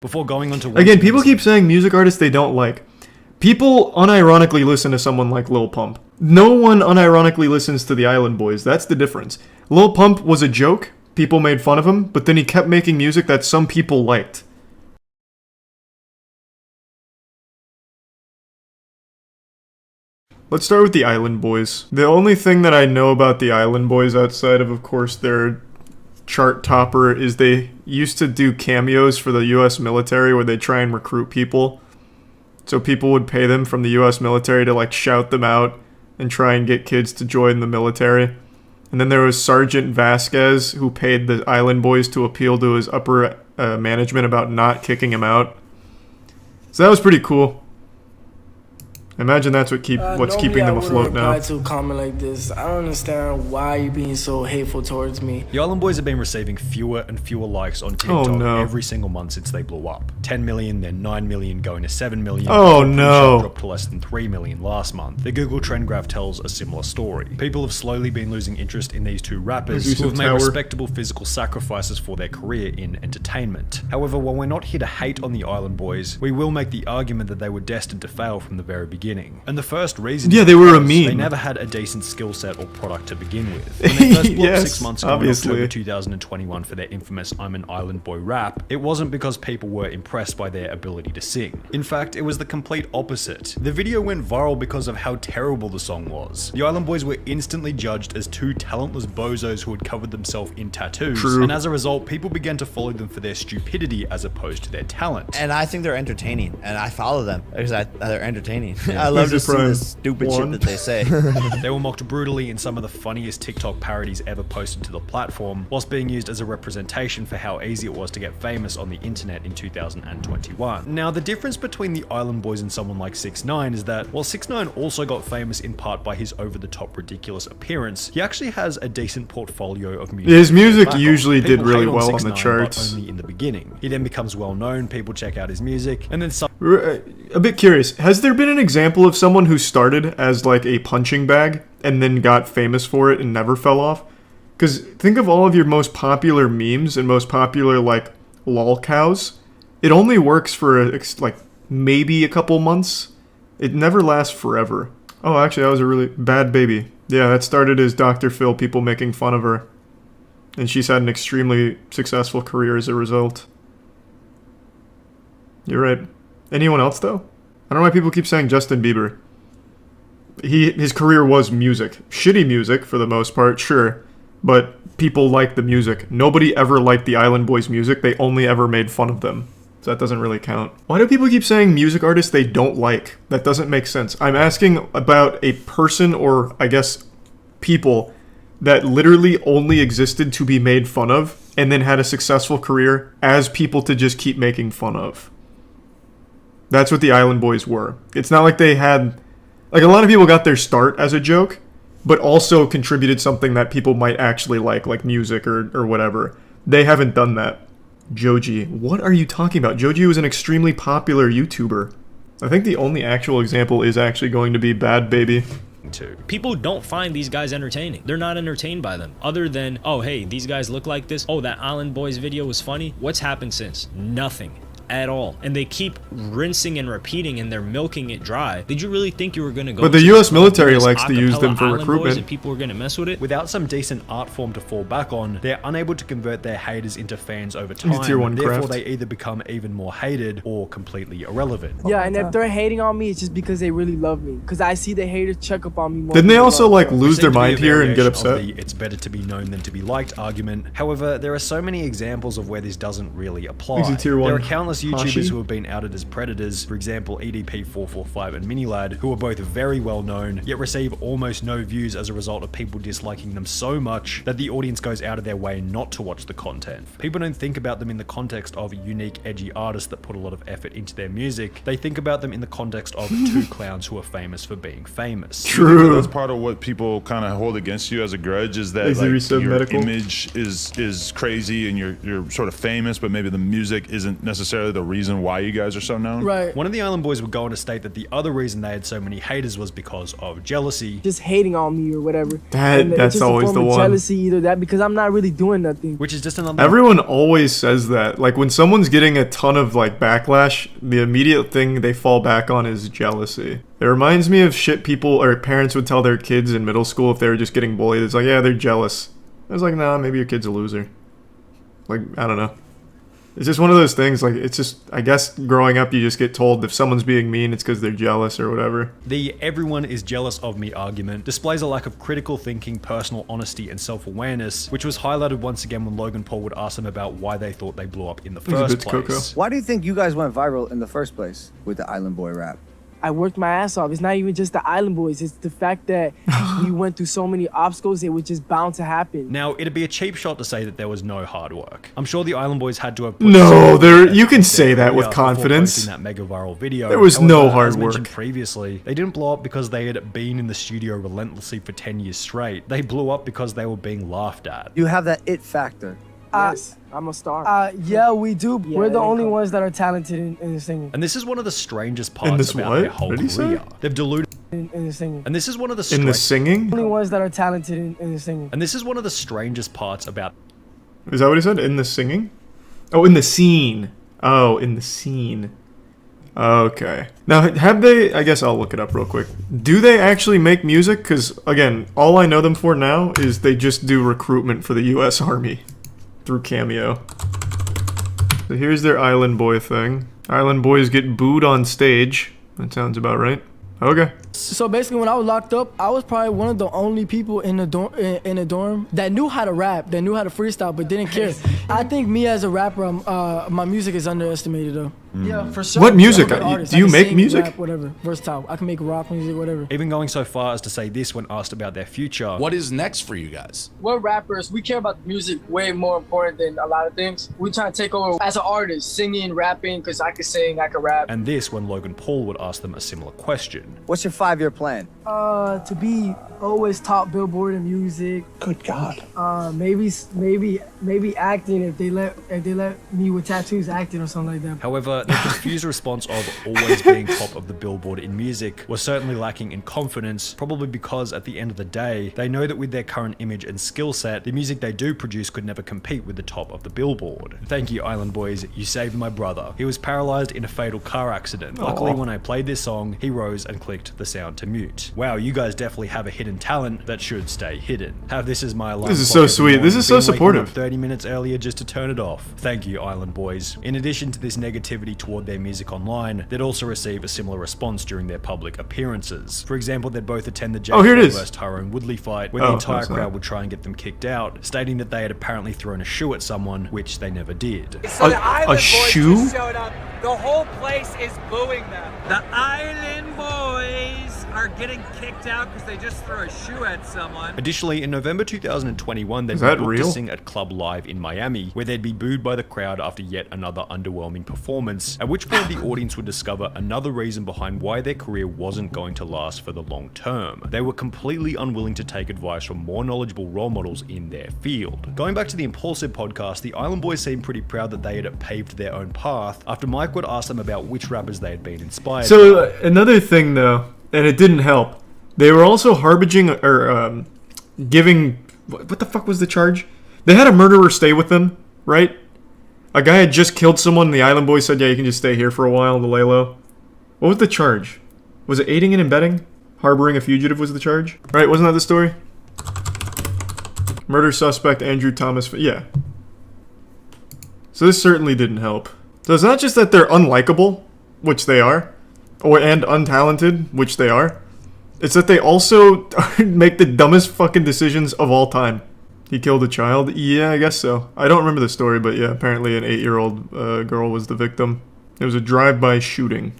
Before going on to again, people keep saying music artists they don't like. People unironically listen to someone like Lil Pump. No one unironically listens to the Island Boys. That's the difference. Lil Pump was a joke. People made fun of him, but then he kept making music that some people liked. Let's start with the Island Boys. The only thing that I know about the Island Boys outside of course, their chart topper is they used to do cameos for the US military where they try and recruit people. So people would pay them from the US military to like shout them out and try and get kids to join the military. And then there was Sergeant Vasquez who paid the Island Boys to appeal to his upper management about not kicking him out. So that was pretty cool. I imagine that's what's keeping them afloat now. To a comment like this, I don't understand why you're being so hateful towards me. The Island Boys have been receiving fewer and fewer likes on TikTok every single month since they blew up. 10 million, then 9 million, going to 7 million. Oh no! Dropped to less than 3 million last month. The Google trend graph tells a similar story. People have slowly been losing interest in these two rappers who have made respectable physical sacrifices for their career in entertainment. However, while we're not here to hate on the Island Boys, we will make the argument that they were destined to fail from the very beginning. And the first reason they were a meme. They never had a decent skill set or product to begin with. When they first blew up 6 months ago in October 2021 for their infamous I'm an Island Boy rap, it wasn't because people were impressed by their ability to sing. In fact, it was the complete opposite. The video went viral because of how terrible the song was. The Island Boys were instantly judged as two talentless bozos who had covered themselves in tattoos, and as a result, people began to follow them for their stupidity as opposed to their talent. And I think they're entertaining, and I follow them because they're entertaining. I love to see the stupid shit that they say. They were mocked brutally in some of the funniest TikTok parodies ever posted to the platform, whilst being used as a representation for how easy it was to get famous on the internet in 2021. Now, the difference between the Island Boys and someone like 6ix9ine is that, while 6ix9ine also got famous in part by his over-the-top ridiculous appearance, he actually has a decent portfolio of music. His music usually did really well on the charts. Only in the beginning. He then becomes well known, people check out his music, and then some... A bit curious, has there been an example of someone who started as like a punching bag and then got famous for it and never fell off? Because think of all of your most popular memes and most popular like lol cows. It only works for like maybe a couple months. It never lasts forever. Oh, actually that was a really bad baby. Yeah, that started as Dr. Phil, people making fun of her. And she's had an extremely successful career as a result. You're right. Anyone else though? I don't know why people keep saying Justin Bieber. His career was music. Shitty music for the most part, sure. But people liked the music. Nobody ever liked the Island Boys music. They only ever made fun of them. So that doesn't really count. Why do people keep saying music artists they don't like? That doesn't make sense. I'm asking about a person or, I guess, people that literally only existed to be made fun of and then had a successful career as people to just keep making fun of. That's what the Island Boys were. It's not like they had... Like, a lot of people got their start as a joke, but also contributed something that people might actually like music or whatever. They haven't done that. Joji. What are you talking about? Joji was an extremely popular YouTuber. I think the only actual example is actually going to be Bad Baby. People don't find these guys entertaining. They're not entertained by them. Other than, oh, hey, these guys look like this. Oh, that Island Boys video was funny. What's happened since? Nothing. At all. And they keep rinsing and repeating and they're milking it dry. Did you really think you were going to go... But the US military likes to use them for recruitment. And people were going to mess with it? Without some decent art form to fall back on, they're unable to convert their haters into fans over time. Tier 1 therefore, craft. they either become even more hated or completely irrelevant. Yeah, and if they're hating on me, it's just because they really love me. Because I see the haters check up on me more. Didn't they also like lose their mind here and get upset? It's better to be known than to be liked argument. However, there are so many examples of where this doesn't really apply. There are countless YouTubers who have been outed as predators, for example EDP445 and Minilad, who are both very well known, yet receive almost no views as a result of people disliking them so much that the audience goes out of their way not to watch the content. People don't think about them in the context of unique, edgy artists that put a lot of effort into their music. They think about them in the context of two clowns who are famous for being famous. True. That's part of what people kind of hold against you as a grudge, is that like, your image is crazy and you're sort of famous, but maybe the music isn't necessarily necessarily the reason why you guys are so known. Right. One of the Island Boys would go on to state that the other reason they had so many haters was because of jealousy. Just hating on me or whatever. That's always the one. Jealousy, either that, because I'm not really doing nothing. Which is just another... Everyone always says that. Like, when someone's getting a ton of, like, backlash, the immediate thing they fall back on is jealousy. It reminds me of shit people or parents would tell their kids in middle school if they were just getting bullied. It's like, yeah, they're jealous. I was like, nah, maybe your kid's a loser. Like, I don't know. It's just one of those things, like, it's just, I guess growing up you just get told if someone's being mean, it's because they're jealous or whatever. The everyone is jealous of me argument displays a lack of critical thinking, personal honesty, and self-awareness, which was highlighted once again when Logan Paul would ask them about why they thought they blew up in the first place. Why do you think you guys went viral in the first place with the Island Boy rap? I worked my ass off. It's not even just the Island Boys. It's the fact that we went through so many obstacles, it was just bound to happen. Now, it'd be a cheap shot to say that there was no hard work. I'm sure the Island Boys had to have... No, you can say that with confidence. That mega viral video. There was no hard as work. Mentioned previously, they didn't blow up because they had been in the studio relentlessly for 10 years straight. They blew up because they were being laughed at. You have that it factor. Yes, I'm a star. Yeah, we do. Yeah, we're the only ones that are talented in singing. And this is one of the strangest parts about their whole career. They've deluded in singing. And this is one of the in the singing? Only ones that are talented in the singing. And this is one of the strangest parts about... Is that what he said? In the singing? Oh, in the scene. Oh, in the scene. Okay. Now, have they... I guess I'll look it up real quick. Do they actually make music? Because, again, all I know them for now is they just do recruitment for the U.S. Army through Cameo. So here's their Island Boy thing. Island Boys get booed on stage. That sounds about right. Okay. So basically, when I was locked up, I was probably one of the only people in the dorm that knew how to rap, that knew how to freestyle, but didn't care. I think me as a rapper, my music is underestimated though. Yeah, for sure. What music? Do you make music? Rap, whatever, versatile. I can make rock music, whatever. Even going so far as to say this when asked about their future. What is next for you guys? We're rappers. We care about music way more important than a lot of things. We try to take over as an artist, singing, rapping, because I can sing, I can rap. And this when Logan Paul would ask them a similar question. What's your 5-year plan? To be always top Billboard in music. Good God. Maybe acting if they let me with tattoos acting or something like that. However, the confused response of always being top of the Billboard in music was certainly lacking in confidence, probably because at the end of the day, they know that with their current image and skill set, the music they do produce could never compete with the top of the Billboard. Thank you, Island Boys, you saved my brother. He was paralyzed in a fatal car accident. Luckily, when I played this song, he rose and clicked the sound to mute. Wow, you guys definitely have a hidden talent that should stay hidden. Have this as my alarm. This is so sweet. This is so supportive. 30 minutes earlier just to turn it off. Thank you, Island Boys. In addition to this negativity toward their music online, they'd also receive a similar response during their public appearances. For example, they'd both attend the Jake vs Tyrone Woodley fight, where the entire crowd would try and get them kicked out, stating that they had apparently thrown a shoe at someone, which they never did. So the Island Boys shoe? just showed up. The whole place is booing them. The Island Boys are getting kicked out because they just threw a shoe at someone. Additionally, in November 2021, they'd be booked to sing at Club Live in Miami, where they'd be booed by the crowd after yet another underwhelming performance, at which point the audience would discover another reason behind why their career wasn't going to last for the long term. They were completely unwilling to take advice from more knowledgeable role models in their field. Going back to the Impulsive podcast, the Island Boys seemed pretty proud that they had paved their own path after Mike would ask them about which rappers they had been inspired by. So another thing though, and it didn't help, they were also harbinging or giving, what the fuck was the charge? They had a murderer stay with them, right? A guy had just killed someone and the Island Boys said, yeah, you can just stay here for a while to lay low. What was the charge? Was it aiding and abetting? Harboring a fugitive was the charge? Right, wasn't that the story? Murder suspect Andrew Thomas, yeah. So this certainly didn't help. So it's not just that they're unlikable, which they are, and untalented, which they are. It's that they also make the dumbest fucking decisions of all time. He killed a child? Yeah, I guess so. I don't remember the story, but yeah, apparently an 8-year-old girl was the victim. It was a drive-by shooting.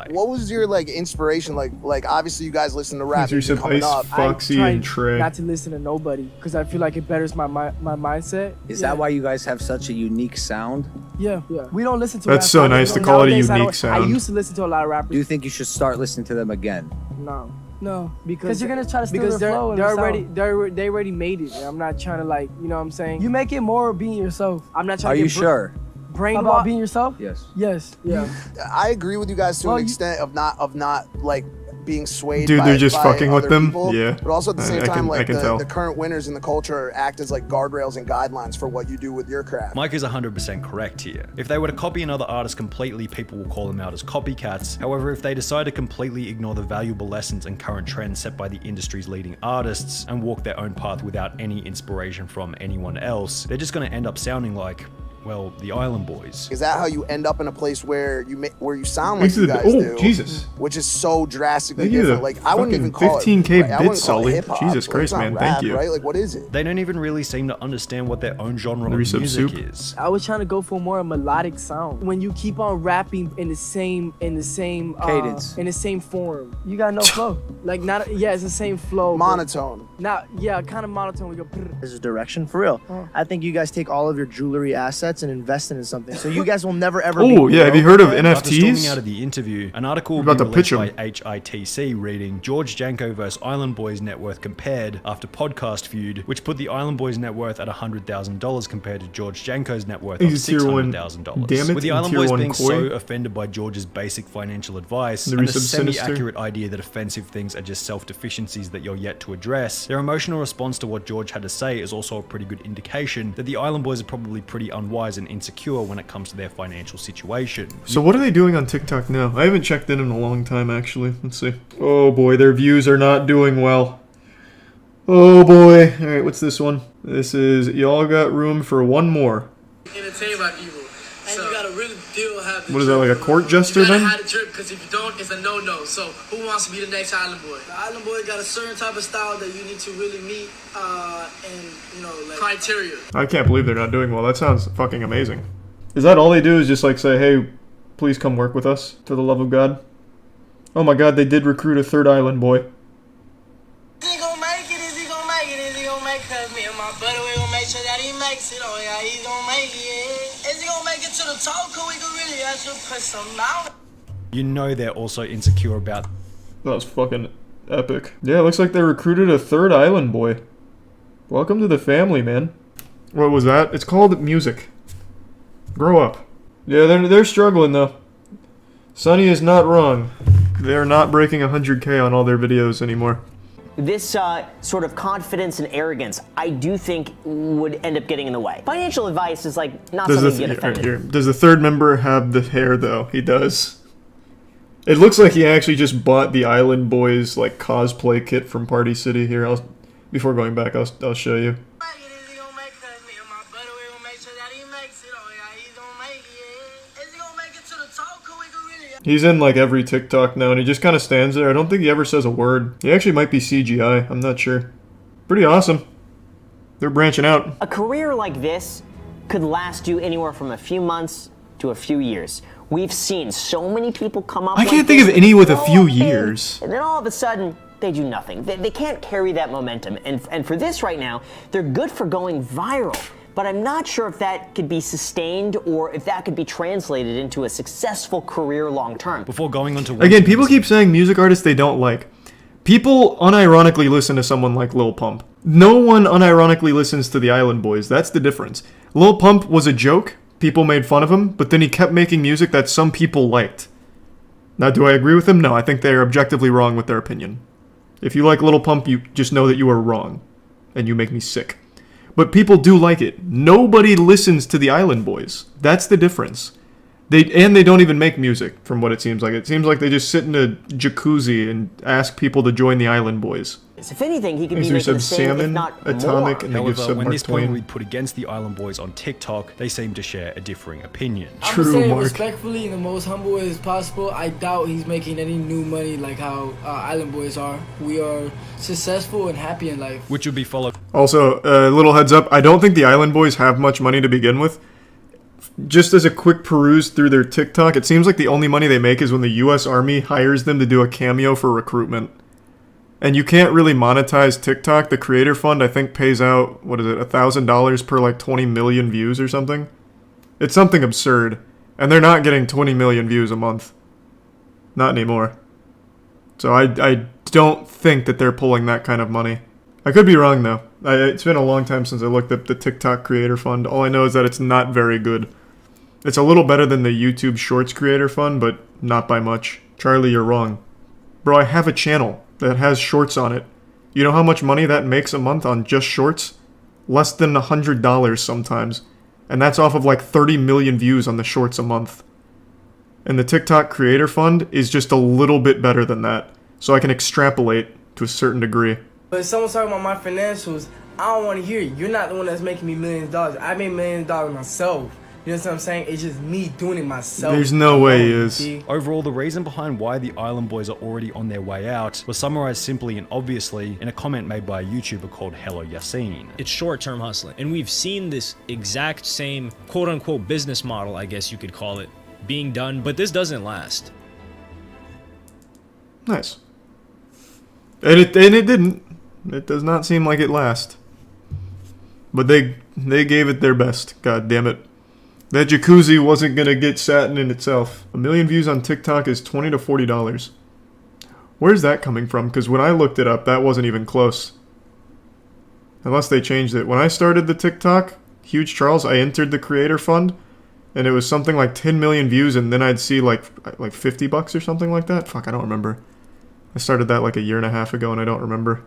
What was your inspiration? Like obviously you guys listen to rap. Coming up. Foxy and Trey. Not to listen to nobody because I feel like it betters my mindset. Is that why you guys have such a unique sound? Yeah. We don't listen to. That's so nice to call it a unique sound. I used to listen to a lot of rappers. Do you think you should start listening to them again? No, because you're gonna try to steal their flow. They already made it. I'm not trying to you know what I'm saying. You make it more being yourself. I'm not trying. Are you sure? About being yourself? Yes. Yes. Yeah. I agree with you guys to an extent of not like being swayed. Dude, by, they're just by fucking with other them. people, Yeah. But also at the same time, like tell. the current winners in the culture act as like guardrails and guidelines for what you do with your craft. Mike is 100% correct here. If they were to copy another artist completely, people will call them out as copycats. However, if they decide to completely ignore the valuable lessons and current trends set by the industry's leading artists and walk their own path without any inspiration from anyone else, they're just going to end up sounding like, well, the Island Boys. Is that how you end up in a place where you sound like you guys do? Jesus. Which is so drastically Thank you, different. Like I wouldn't even call 15K it. I wouldn't bits, call it Sully. hip-hop. Jesus Like, Christ, it's not man. rap, Thank you. Right? Like what is it? They don't even really seem to understand what their own genre of Resub music soup. is. I was trying to go for more a melodic sound. When you keep on rapping in the same Cadence. in the same form, you got no flow. Like it's the same flow. Monotone. Now, kind of monotone. We go. This is direction for real. I think you guys take all of your jewelry assets and invest it in something. So you guys will never ever. Oh yeah, have you heard of After storming out NFTs? of the interview, an article We're about to pitch released by HITC reading George Janko vs Island Boys net worth compared after podcast feud, which put the Island Boys net worth at $100,000 compared to George Janko's net worth of He's a tier one. $600,000. Damn it, With the and Island tier Boys one being koi. so offended by George's basic financial advice The and the resub sinister. semi-accurate idea that offensive things are just self-deficiencies that you're yet to address, their emotional response to what George had to say is also a pretty good indication that the Island Boys are probably pretty unwise and insecure when it comes to their financial situation. So what are they doing on TikTok now? I haven't checked in a long time, actually. Let's see. Oh boy, their views are not doing well. Oh boy. Alright, what's this one? This is, y'all got room for one more. Entertained by people. And so, you gotta really have the What is that, like a court jester you gotta then? have the drip, because if you don't, it's a no-no. So who wants to be the next Island Boy? The Island Boy got a certain type of style that you need to really meet like criteria. I can't believe they're not doing well. That sounds fucking amazing. Is that all they do is just like say, hey, please come work with us, for the love of God? Oh my god, they did recruit a third Island Boy. Is he gonna make it? Is he gonna make it? Is he gonna make it? Cause me and my brother, we gonna make sure that he makes it. Oh yeah, he's gonna make it. Is he gonna make it to the top? Cause we can really have to put some out. You know they're also insecure about. That was fucking epic. Yeah, it looks like they recruited a third Island Boy. Welcome to the family, man. What was that? It's called music. Grow up. Yeah, they're struggling though. Sunny is not wrong. They're not breaking 100K on all their videos anymore. This sort of confidence and arrogance, I do think would end up getting in the way. Financial advice is like not something to get offended. Does the third member have the hair though? He does. It looks like he actually just bought the Island Boys like cosplay kit from Party City here. Before going back, I'll show you. He's in like every TikTok now, and he just kind of stands there. I don't think he ever says a word. He actually might be CGI. I'm not sure. Pretty awesome. They're branching out. A career like this could last you anywhere from a few months to a few years. We've seen so many people come up. I can't think of any with a few years. And then all of a sudden, they do nothing. They can't carry that momentum. And for this right now, they're good for going viral. But I'm not sure if that could be sustained or if that could be translated into a successful career long term. Before going on to again, people keep saying music artists they don't like. People unironically listen to someone like Lil Pump. No one unironically listens to the Island Boys. That's the difference. Lil Pump was a joke. People made fun of him, but then he kept making music that some people liked. Now, do I agree with him? No, I think they are objectively wrong with their opinion. If you like Lil Pump, you just know that you are wrong. And you make me sick. But people do like it. Nobody listens to the Island Boys. That's the difference. They don't even make music, from what it seems like. It seems like they just sit in a jacuzzi and ask people to join the Island Boys. If anything, he could be making the same, if not Atomic, more. and they give However, when Mark this Twain. point we put against the Island Boys on TikTok, they seem to share a differing opinion. I'm saying respectfully in the most humble way as possible. I doubt he's making any new money like how Island Boys are. We are successful and happy in life. Which would be followed. Also, a little heads up, I don't think the Island Boys have much money to begin with. Just as a quick peruse through their TikTok, it seems like the only money they make is when the US Army hires them to do a cameo for recruitment. And you can't really monetize TikTok. The Creator Fund, I think, pays out, what is it, $1,000 per like 20 million views or something? It's something absurd. And they're not getting 20 million views a month. Not anymore. So I don't think that they're pulling that kind of money. I could be wrong, though. It's been a long time since I looked at the TikTok Creator Fund. All I know is that it's not very good. It's a little better than the YouTube Shorts Creator Fund, but not by much. Charlie, you're wrong. Bro, I have a channel that has shorts on it. You know how much money that makes a month on just shorts? Less than $100 sometimes. And that's off of like 30 million views on the shorts a month. And the TikTok Creator Fund is just a little bit better than that. So I can extrapolate to a certain degree. But if someone's talking about my financials, I don't want to hear it. You're not the one that's making me millions of dollars. I made millions of dollars myself. You know what I'm saying? It's just me doing it myself. There's no way he is. Overall, the reason behind why the Island Boys are already on their way out was summarized simply and obviously in a comment made by a YouTuber called Hello Yassine. It's short-term hustling. And we've seen this exact same quote-unquote business model, I guess you could call it, being done, but this doesn't last. Nice. And it didn't. It does not seem like it lasts. But they gave it their best. God damn it. That jacuzzi wasn't gonna get satin in itself. 1 million views on TikTok is $20 to $40. Where's that coming from? Because when I looked it up, that wasn't even close. Unless they changed it. When I started the TikTok, Huge Charles, I entered the Creator Fund, and it was something like 10 million views, and then I'd see like $50 or something like that. Fuck, I don't remember. I started that like a year and a half ago, and I don't remember.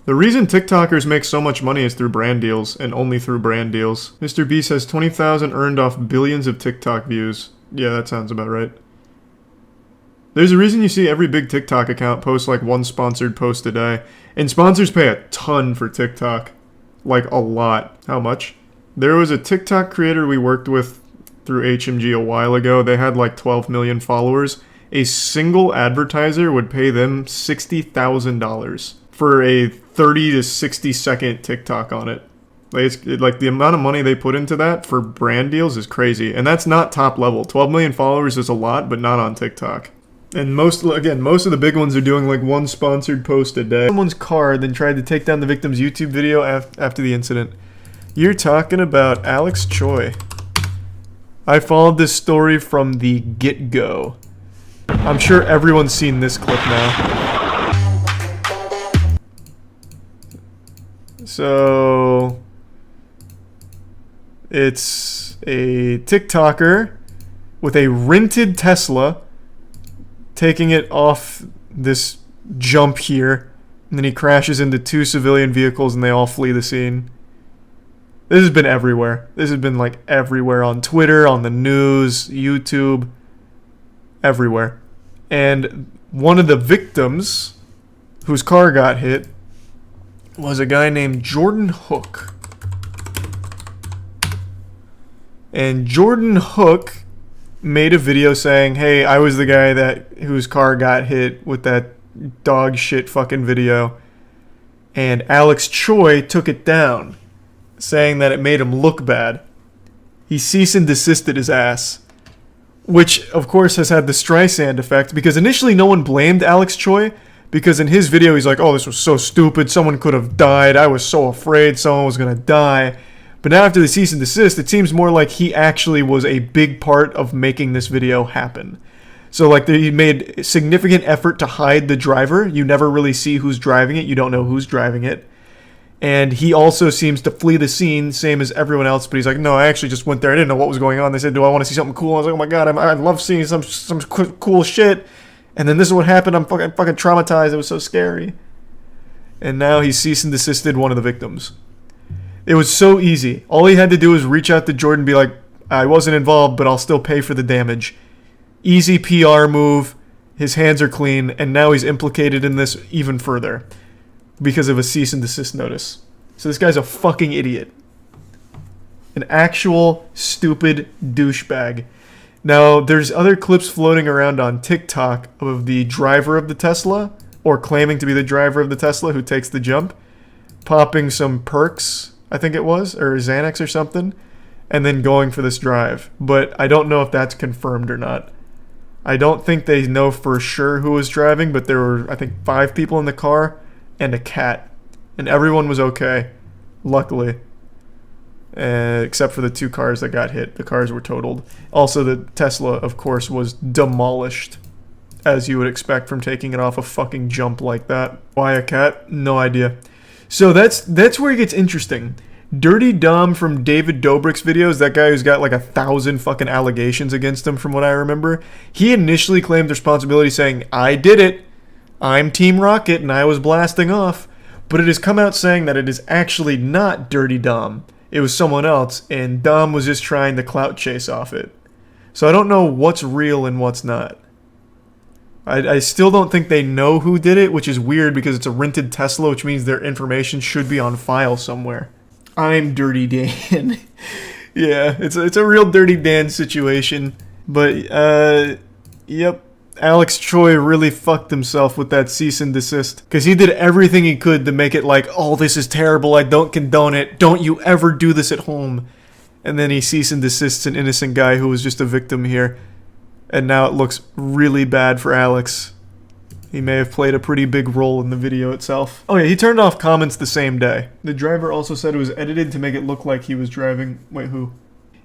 The reason TikTokers make so much money is through brand deals, and only through brand deals. Mr. B says 20,000 earned off billions of TikTok views. Yeah, that sounds about right. There's a reason you see every big TikTok account post like one sponsored post a day. And sponsors pay a ton for TikTok. Like a lot. How much? There was a TikTok creator we worked with through HMG a while ago. They had like 12 million followers. A single advertiser would pay them $60,000 for a 30 to 60 second TikTok on it. Like the amount of money they put into that for brand deals is crazy. And that's not top level. 12 million followers is a lot, but not on TikTok. And most of the big ones are doing like one sponsored post a day. Someone's car then tried to take down the victim's YouTube video after the incident. You're talking about Alex Choi. I followed this story from the get-go. I'm sure everyone's seen this clip now. So, it's a TikToker with a rented Tesla taking it off this jump here, and then he crashes into 2 civilian vehicles and they all flee the scene. This has been everywhere. This has been like everywhere on Twitter, on the news, YouTube, everywhere. And one of the victims whose car got hit was a guy named Jordan Hook. And Jordan Hook made a video saying, hey, I was the guy whose car got hit with that dog shit fucking video. And Alex Choi took it down, saying that it made him look bad. He cease and desisted his ass. Which, of course, has had the Streisand effect, because initially no one blamed Alex Choi, because in his video he's like, oh, this was so stupid, someone could have died, I was so afraid someone was gonna die. But now after the cease and desist, it seems more like he actually was a big part of making this video happen. So like he made significant effort to hide the driver. You never really see who's driving it, you don't know who's driving it. And he also seems to flee the scene, same as everyone else, but he's like, no, I actually just went there, I didn't know what was going on. They said, do I want to see something cool? I was like, oh my god, I love seeing some cool shit. And then this is what happened, I'm fucking traumatized, it was so scary. And now he cease and desisted one of the victims. It was so easy. All he had to do was reach out to Jordan and be like, I wasn't involved, but I'll still pay for the damage. Easy PR move, his hands are clean, and now he's implicated in this even further because of a cease and desist notice. So this guy's a fucking idiot. An actual stupid douchebag. Now, there's other clips floating around on TikTok of the driver of the Tesla, or claiming to be the driver of the Tesla who takes the jump, popping some perks, I think it was, or Xanax or something, and then going for this drive. But I don't know if that's confirmed or not. I don't think they know for sure who was driving, but there were, I think, 5 people in the car and a cat. And everyone was okay, luckily. Except for the 2 cars that got hit. The cars were totaled. Also, the Tesla, of course, was demolished, as you would expect from taking it off a fucking jump like that. Why a cat? No idea. So that's where it gets interesting. Dirty Dom from David Dobrik's videos, that guy who's got like 1,000 fucking allegations against him from what I remember, he initially claimed responsibility saying, I did it, I'm Team Rocket and I was blasting off, but it has come out saying that it is actually not Dirty Dom. It was someone else, and Dom was just trying to clout chase off it. So I don't know what's real and what's not. I still don't think they know who did it, which is weird because it's a rented Tesla, which means their information should be on file somewhere. I'm Dirty Dan. Yeah, it's a real Dirty Dan situation. But, yep. Alex Choi really fucked himself with that cease and desist. Because he did everything he could to make it like, oh, this is terrible, I don't condone it, don't you ever do this at home. And then he cease and desists an innocent guy who was just a victim here. And now it looks really bad for Alex. He may have played a pretty big role in the video itself. Oh yeah, he turned off comments the same day. The driver also said it was edited to make it look like he was driving... Wait, who?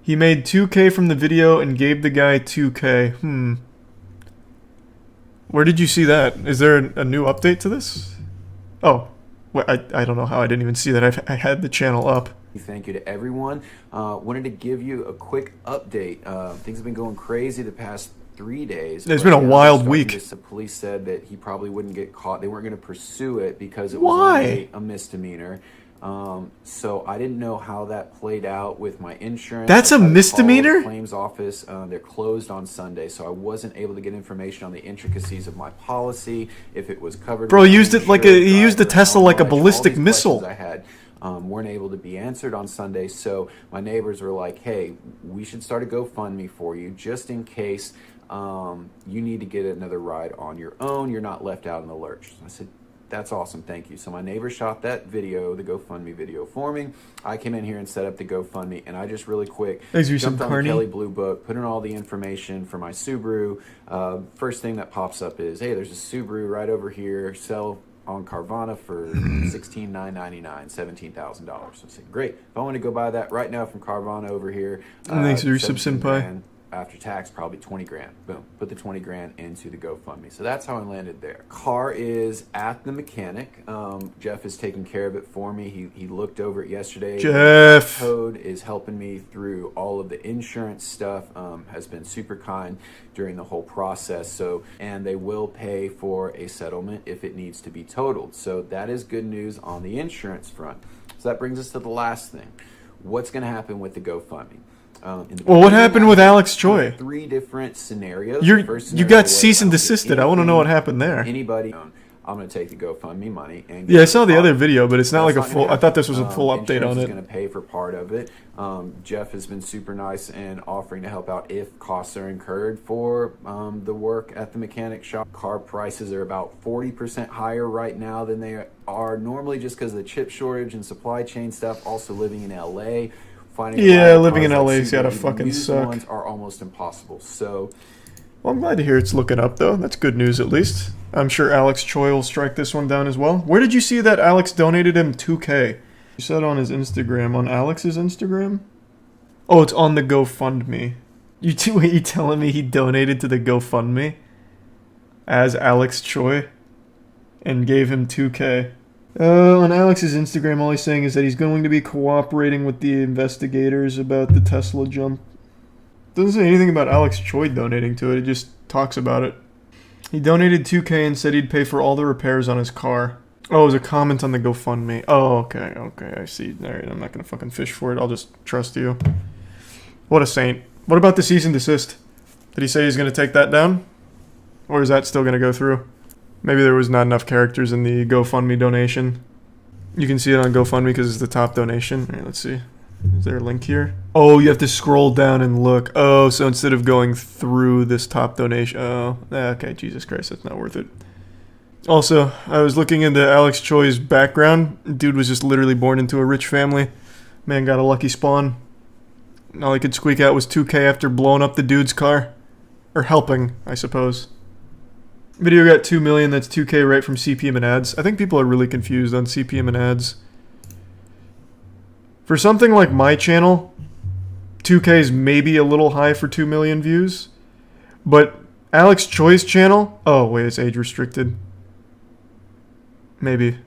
He made 2K from the video and gave the guy 2K. Where did you see that? Is there a new update to this? Oh, well, I don't know how I didn't even see that. I had the channel up. Thank you to everyone. Wanted to give you a quick update. Things have been going crazy the past 3 days. It's been a wild week. The police said that he probably wouldn't get caught. They weren't going to pursue it because it was only a misdemeanor. So I didn't know how that played out with my insurance. That's a misdemeanor? Claims office. They're closed on Sunday, so I wasn't able to get information on the intricacies of my policy, if it was covered. Bro, he used it like he used the Tesla like a ballistic missile. I had weren't able to be answered on Sunday, so my neighbors were like, hey, we should start a GoFundMe for you just in case you need to get another ride on your own. You're not left out in the lurch. I said, that's awesome, thank you. So my neighbor shot that video, the GoFundMe video for me. I came in here and set up the GoFundMe, and I just really quick jumped on the Kelly Blue Book, put in all the information for my Subaru. First thing that pops up is, hey, there's a Subaru right over here, sell on Carvana for $16,999, $17,000. So I said, great. If I want to go buy that right now from Carvana over here, thanks, Senpai. After tax, probably 20 grand. Boom. Put the 20 grand into the GoFundMe. So that's how I landed there. Car is at the mechanic. Jeff is taking care of it for me. He looked over it yesterday. Jeff Code is helping me through all of the insurance stuff. Has been super kind during the whole process. So, and they will pay for a settlement if it needs to be totaled. So that is good news on the insurance front. So that brings us to the last thing. What's going to happen with the GoFundMe? Well, what happened with Alex Choi? 3 different scenarios. You got cease and desisted. I want to know what happened there. Anybody, I'm going to take the GoFundMe money. And yeah, I saw the other video, but it's not like a full... I thought this was a full update on it. Insurance is going to pay for part of it. Jeff has been super nice and offering to help out if costs are incurred for the work at the mechanic shop. Car prices are about 40% higher right now than they are normally just because of the chip shortage and supply chain stuff. Also living in LA. Living in LA's gotta fucking suck. Ones are almost impossible. So, well, I'm glad to hear it's looking up though. That's good news at least. I'm sure Alex Choi will strike this one down as well. Where did you see that Alex donated him 2K? You said on his Instagram. On Alex's Instagram? Oh, it's on the GoFundMe. You telling me he donated to the GoFundMe as Alex Choi and gave him 2K? On Alex's Instagram, all he's saying is that he's going to be cooperating with the investigators about the Tesla jump. Doesn't say anything about Alex Choi donating to it, it just talks about it. He donated 2K and said he'd pay for all the repairs on his car. Oh, it was a comment on the GoFundMe. Oh, okay, I see. Alright, I'm not gonna fucking fish for it, I'll just trust you. What a saint. What about the cease and desist? Did he say he's gonna take that down? Or is that still gonna go through? Maybe there was not enough characters in the GoFundMe donation. You can see it on GoFundMe because it's the top donation. Alright, let's see. Is there a link here? Oh, you have to scroll down and look. Oh, so instead of going through this top donation... Oh, okay, Jesus Christ, that's not worth it. Also, I was looking into Alex Choi's background. Dude was just literally born into a rich family. Man got a lucky spawn. All he could squeak out was 2K after blowing up the dude's car. Or helping, I suppose. Video got 2 million, that's 2K right from CPM and ads. I think people are really confused on CPM and ads. For something like my channel, 2K is maybe a little high for 2 million views. But Alex Choi's channel... Oh, wait, it's age restricted. Maybe.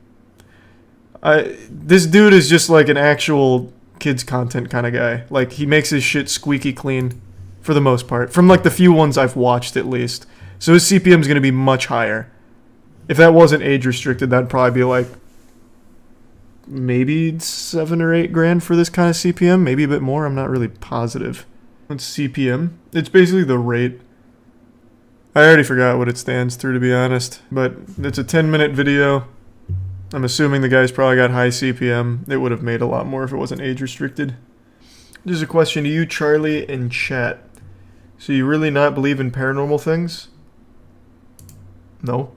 This dude is just like an actual kids content kind of guy. Like, he makes his shit squeaky clean for the most part. From like the few ones I've watched at least. So his CPM is going to be much higher. If that wasn't age restricted, that'd probably be like maybe 7 or 8 grand for this kind of CPM. Maybe a bit more. I'm not really positive. What's CPM? It's basically the rate. I already forgot what it stands through, to be honest. But it's a 10-minute video. I'm assuming the guy's probably got high CPM. It would have made a lot more if it wasn't age restricted. There's a question to you, Charlie, in chat. So you really not believe in paranormal things? No.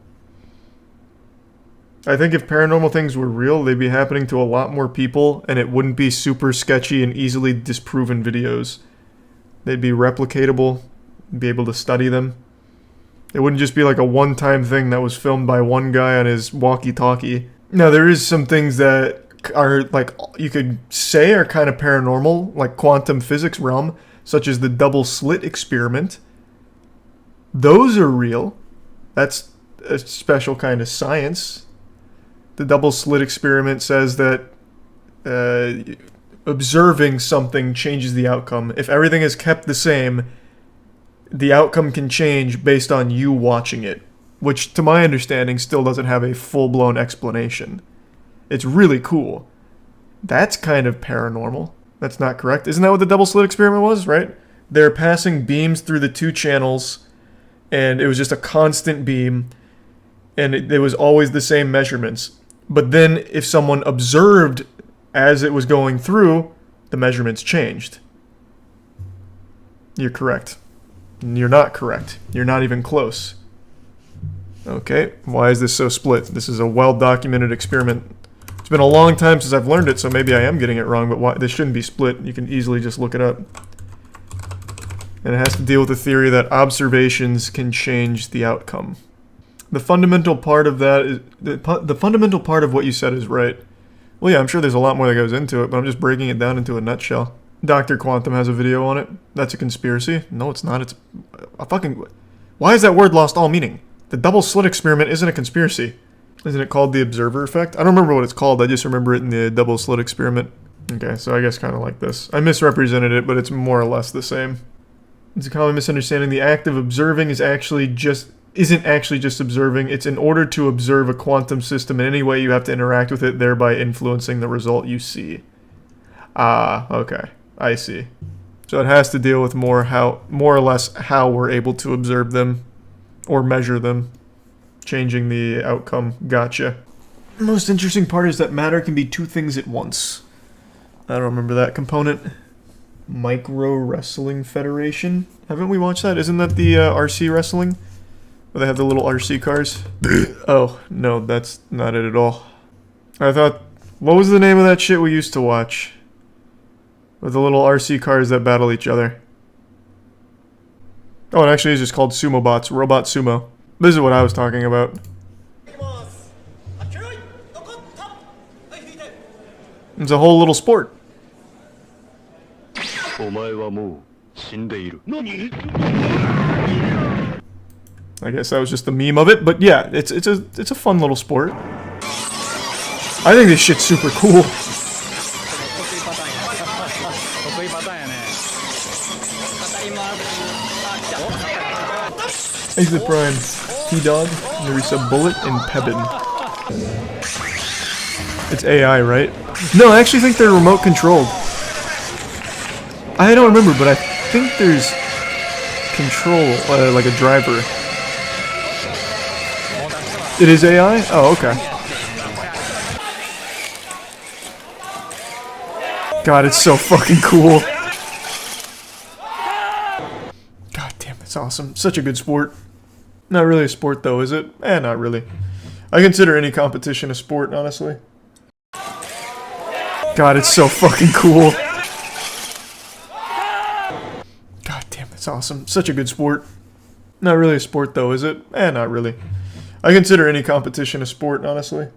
I think if paranormal things were real, they'd be happening to a lot more people, and it wouldn't be super sketchy and easily disproven videos. They'd be replicatable, be able to study them. It wouldn't just be like a one-time thing that was filmed by one guy on his walkie-talkie. Now, there is some things that are, like, you could say are kind of paranormal, like quantum physics realm, such as the double slit experiment. Those are real. That's a special kind of science. The double slit experiment says that observing something changes the outcome. If everything is kept the same, the outcome can change based on you watching it, which to my understanding still doesn't have a full-blown explanation. It's really cool. That's kind of paranormal. That's not correct. Isn't that what the double slit experiment was, right? They're passing beams through the 2 channels, and it was just a constant beam, and it was always the same measurements. But then if someone observed as it was going through, the measurements changed. You're correct. You're not correct. You're not even close. Okay, why is this so split? This is a well-documented experiment. It's been a long time since I've learned it, so maybe I am getting it wrong, but why this shouldn't be split. You can easily just look it up. And it has to deal with the theory that observations can change the outcome. The fundamental part of that is the fundamental part of what you said is right. Well, yeah, I'm sure there's a lot more that goes into it, but I'm just breaking it down into a nutshell. Dr. Quantum has a video on it. That's a conspiracy. No, it's not. It's a fucking... Why is that word lost all meaning? The double slit experiment isn't a conspiracy. Isn't it called the observer effect? I don't remember what it's called. I just remember it in the double slit experiment. Okay, so I guess kind of like this. I misrepresented it, but it's more or less the same. It's a common misunderstanding. The act of observing isn't actually just observing. It's in order to observe a quantum system in any way, you have to interact with it, thereby influencing the result you see. Ah, okay. I see. So it has to deal with more or less how we're able to observe them or measure them, changing the outcome. Gotcha. The most interesting part is that matter can be 2 things at once. I don't remember that component. Micro Wrestling Federation? Haven't we watched that? Isn't that the RC wrestling? Where they have the little RC cars? Oh, no, that's not it at all. I thought... What was the name of that shit we used to watch? With the little RC cars that battle each other. Oh, it actually is just called Sumo Bots. Robot Sumo. This is what I was talking about. It's a whole little sport. I guess that was just the meme of it, but yeah, it's a fun little sport. I think this shit's super cool. Thanks to the Prime. T-Dog, Nerissa Bullet, and Pebin. It's AI, right? No, I actually think they're remote controlled. I don't remember, but I think there's control, like a driver. It is AI? Oh, okay. God, it's so fucking cool. God damn, that's awesome. Such a good sport. Not really a sport though, is it? Not really. I consider any competition a sport, honestly. God, it's so fucking cool. God damn, that's awesome. Such a good sport. Not really a sport though, is it? Not really. I consider any competition a sport, honestly.